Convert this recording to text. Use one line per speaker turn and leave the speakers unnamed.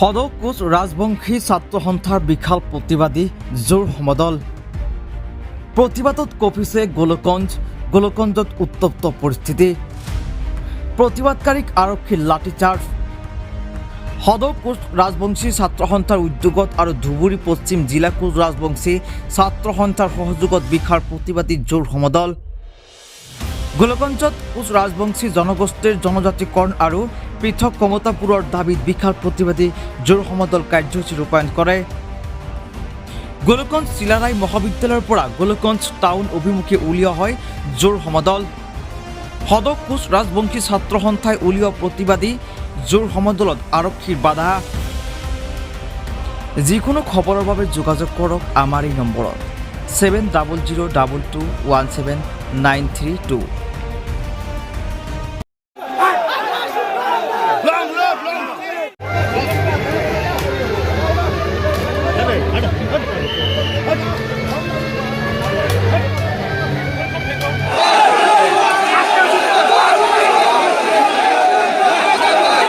সদৌ কোচ ৰাজবংশী ছাত্ৰ সন্থাৰ বিশাল প্ৰতিবাদী জোৰ সমদল। প্ৰতিবাদত কঁপিছে গোলকগঞ্জত উত্তপ্ত পৰিস্থিতি। প্ৰতিবাদকাৰীক আৰক্ষীৰ লাঠিচাৰ্জ। সদৌ কোচ ৰাজবংশী ছাত্ৰ সন্থাৰ উদ্যোগত আৰু ধুবুৰী পশ্চিম জিলা কোচ ৰাজবংশী ছাত্ৰ সন্থাৰ সহযোগত বিশাল প্ৰতিবাদী জোৰ সমদল। গোলকগঞ্জত কোচ ৰাজবংশী জনগোষ্ঠীৰ জনজাতিকৰণ আৰু পৃথক ক্ষমতাপুৰৰ দাবীত বিশাল প্ৰতিবাদী জোৰ সমদল কাৰ্যসূচী ৰূপায়ণ কৰে। গোলকগঞ্জ চিলাৰায় মহাবিদ্যালয়ৰ পৰা গোলকগঞ্জ টাউন অভিমুখে উলিওৱা হয় জোৰ সমদল। সদৌ কোচ ৰাজবংশী ছাত্ৰ সন্থাই উলিওৱা প্ৰতিবাদী জোৰ সমদলত আৰক্ষীৰ বাধা। যিকোনো খবৰৰ বাবে যোগাযোগ কৰক আমাৰ এই নম্বৰত 7002217932।